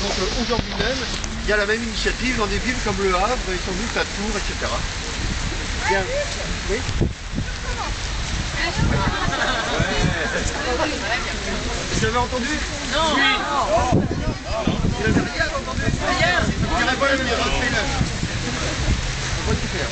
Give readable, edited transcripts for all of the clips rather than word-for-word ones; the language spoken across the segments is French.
Donc aujourd'hui même, il y a la même initiative dans des villes comme Le Havre et sans doute à Tours, etc. Bien. Oui. Vous avez entendu? Non. Oui. Oh. Vous l'avez rien entendu? Rien. Vous n'irez pas le dire, fais-le. On va tout faire.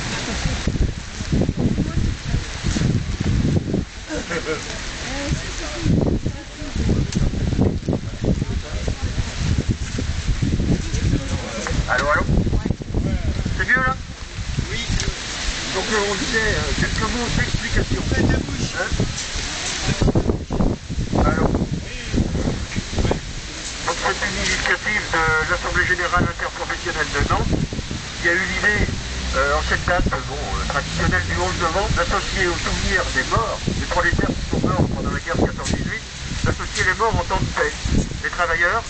Allô, allô? C'est mieux là? Oui. Donc on disait quelques mots d'explication. Allô? Donc c'est une initiative de l'Assemblée Générale Interprofessionnelle de Nantes qui a eu l'idée en cette date traditionnelle du 11 novembre d'associer au souvenir des morts, des prolétaires qui sont morts pendant la guerre 14-18, d'associer les morts en temps de paix, les travailleurs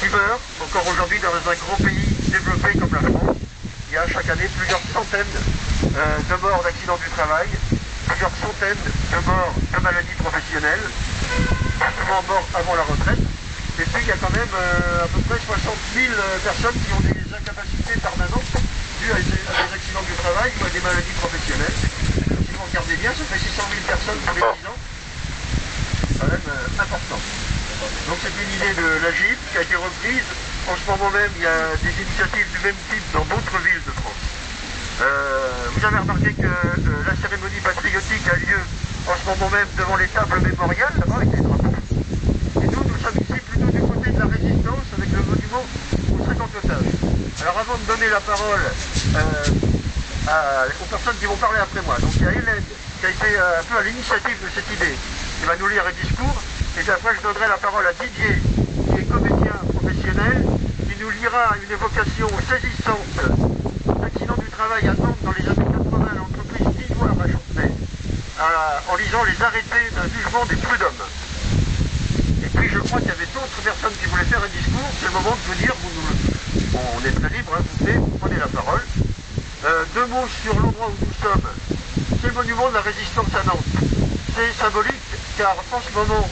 qui meurent encore aujourd'hui dans un grand pays développé comme la France. Il y a chaque année plusieurs centaines de morts d'accidents du travail, plusieurs centaines de morts de maladies professionnelles, souvent morts avant la retraite. Et puis il y a quand même à peu près 60 000 personnes qui ont des incapacités permanentes dues à des accidents du travail ou à des maladies professionnelles. Si vous regardez bien, ça fait 600 000 personnes tous les 10 ans. C'est quand même important. Donc c'était l'idée de la GIP qui a été reprise. En ce moment même, il y a des initiatives du même type dans d'autres villes de France. Vous avez remarqué que la cérémonie patriotique a lieu en ce moment même devant les tables mémoriales, là-bas, avec les drapeaux. Et nous sommes ici plutôt du côté de la résistance, avec le monument aux 50 otages. Alors avant de donner la parole aux personnes qui vont parler après moi, donc il y a Hélène, qui a été un peu à l'initiative de cette idée, qui va nous lire un discours, et puis après je donnerai la parole à Didier, qui est comédien professionnel, qui nous lira une évocation saisissante d'accident du travail à Nantes dans les années 80 à l'entreprise Ivoire à Chantenay, en lisant les arrêtés d'un jugement des prud'hommes. Et puis je crois qu'il y avait d'autres personnes qui voulaient faire un discours, c'est le moment de venir, on est très libre, hein, vous prenez la parole. Deux mots sur l'endroit où nous sommes. C'est le monument de la résistance à Nantes. C'est symbolique car en ce moment,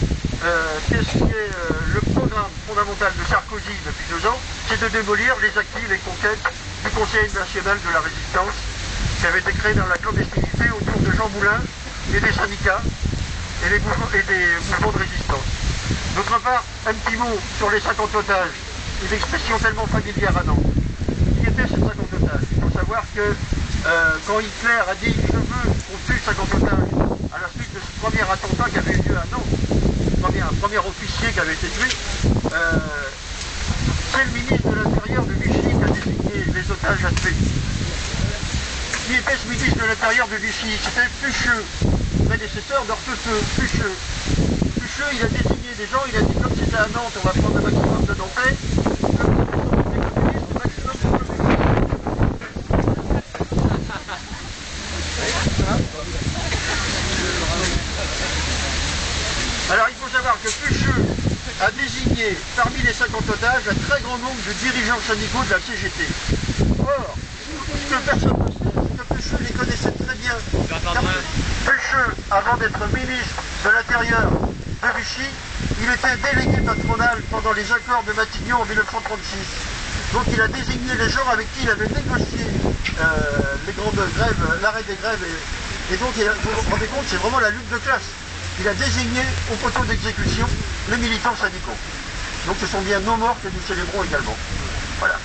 qu'est-ce qui est le programme fondamental de Sarkozy depuis 2 ans, c'est de démolir les acquis, les conquêtes du Conseil national de la résistance qui avait été créé dans la clandestinité autour de Jean Moulin et des syndicats et des mouvements de résistance. D'autre part, un petit mot sur les 50 otages, une expression tellement familière à Nantes. Qui étaient ces 50 otages? Il faut savoir que quand Hitler a dit « je veux qu'on tue 50 otages », à la suite de ce premier attentat qui avait eu lieu à Nantes, un premier officier qui avait été tué, c'est le ministre de l'Intérieur de Vichy qui a désigné les otages à tuer. Qui était ce ministre de l'Intérieur de Vichy? C'était Pucheux, prédécesseur d'Hortefeux, Pucheux. Pucheux, il a désigné des gens, il a dit comme c'était à Nantes, on va prendre le maximum de Nantais, Alors il faut savoir que Pucheux a désigné parmi les 50 otages un très grand nombre de dirigeants syndicaux de la CGT. Or, ce que personne ne sait, c'est que Pucheux les connaissait très bien. Pucheux, avant d'être ministre de l'Intérieur de Vichy, il était délégué patronal pendant les accords de Matignon en 1936. Donc il a désigné les gens avec qui il avait négocié les grandes grèves, l'arrêt des grèves. Et donc, vous vous rendez compte, c'est vraiment la lutte de classe. Il a désigné au poteau d'exécution les militants syndicaux. Donc ce sont bien nos morts que nous célébrons également. Voilà.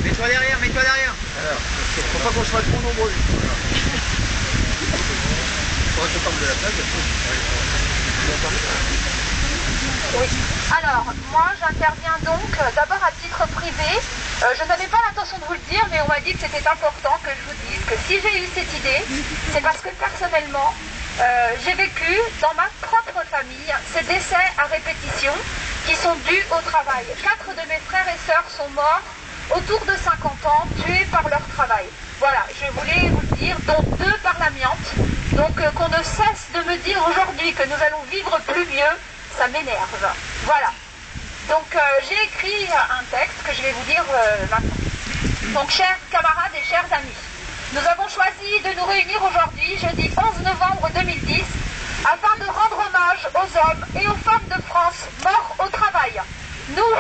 Mets-toi derrière, mets-toi derrière. Alors, faut pas qu'on soit trop nombreux. Faudrait qu'on parle de la plaque. Oui. Alors, moi j'interviens donc d'abord à titre privé. Je n'avais pas l'intention de vous le dire, mais on m'a dit que c'était important que je vous dise que si j'ai eu cette idée, c'est parce que personnellement, j'ai vécu dans ma propre famille ces décès à répétition qui sont dus au travail. 4 de mes frères et sœurs sont morts autour de 50 ans, tués par leur travail. Voilà, je voulais vous le dire, dont 2 par l'amiante. Donc qu'on ne cesse de me dire aujourd'hui que nous allons vivre plus vieux, ça m'énerve. Voilà. Donc j'ai écrit un texte que je vais vous dire maintenant. Donc, chers camarades et chers amis, nous avons choisi de nous réunir aujourd'hui, jeudi 11 novembre 2010, afin de rendre hommage aux hommes et aux femmes de France morts au travail. Nous,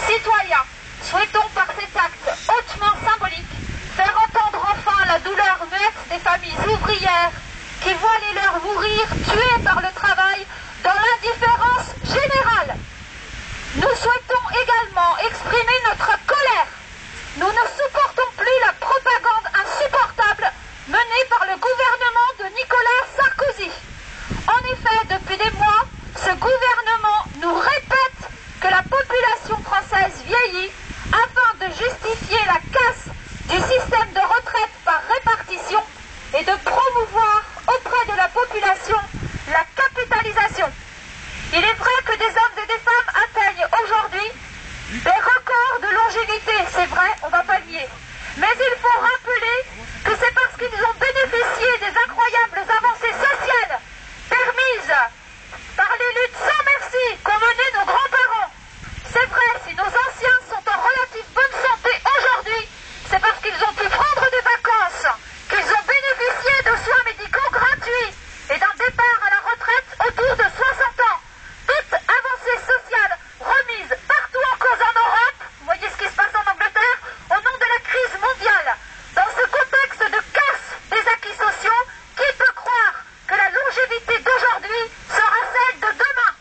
citoyens, souhaitons par cet acte hautement symbolique faire entendre enfin la douleur muette des familles ouvrières qui voient les leurs mourir tués par le travail dans l'indifférence générale. Nous souhaitons également exprimer notre colère. Nous ne supportons plus la propagande insupportable menée par le gouvernement de Nicolas Sarkozy. En effet, depuis des mois, ce gouvernement nous répète que la population française vieillit afin de justifier la casse du système de retraite par répartition et de promouvoir auprès de la population la capitalisation. Il est vrai que des hommes et des femmes atteignent aujourd'hui des records de longévité, c'est vrai, on ne va pas le nier. Mais il faut rappeler que c'est parce qu'ils ont bénéficié des incroyables avancées sociales permises par les luttes sans merci qu'ont menées nos grands-parents. C'est vrai, si nos anciens sont en relative bonne santé aujourd'hui, c'est parce qu'ils ont pu prendre des vacances, qu'ils ont bénéficié de soins médicaux gratuits et d'un départ à la retraite autour de 60 ans. Toute avancée sociale remise partout en cause en Europe, vous voyez ce qui se passe en Angleterre, au nom de la crise mondiale. Dans ce contexte de casse des acquis sociaux, qui peut croire que la longévité d'aujourd'hui sera celle de demain?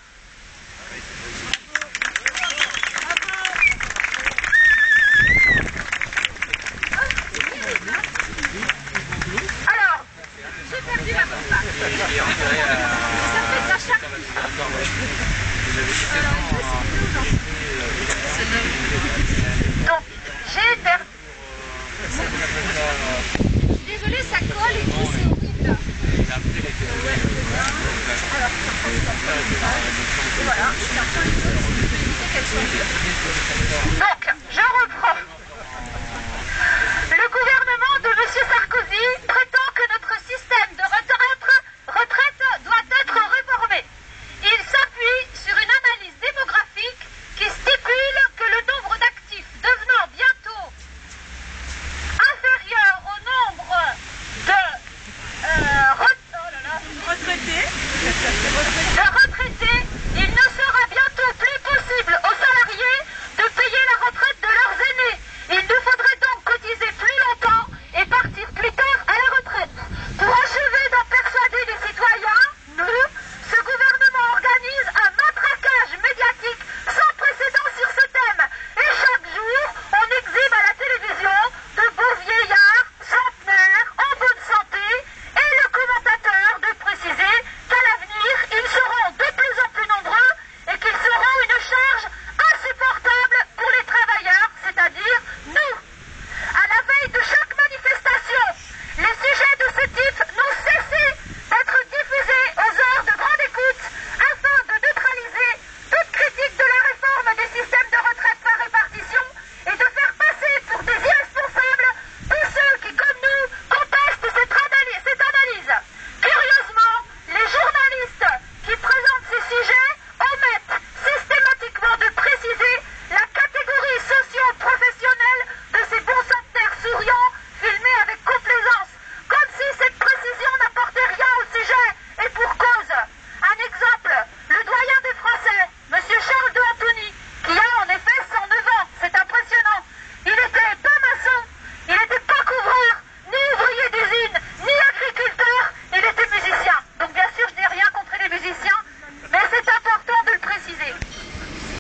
Alors, j'ai perdu ma compagne. Ça fait de la chaque. Donc, j'ai perdu. Désolée, ça colle et tout, c'est horrible. Voilà. Donc, je reprends.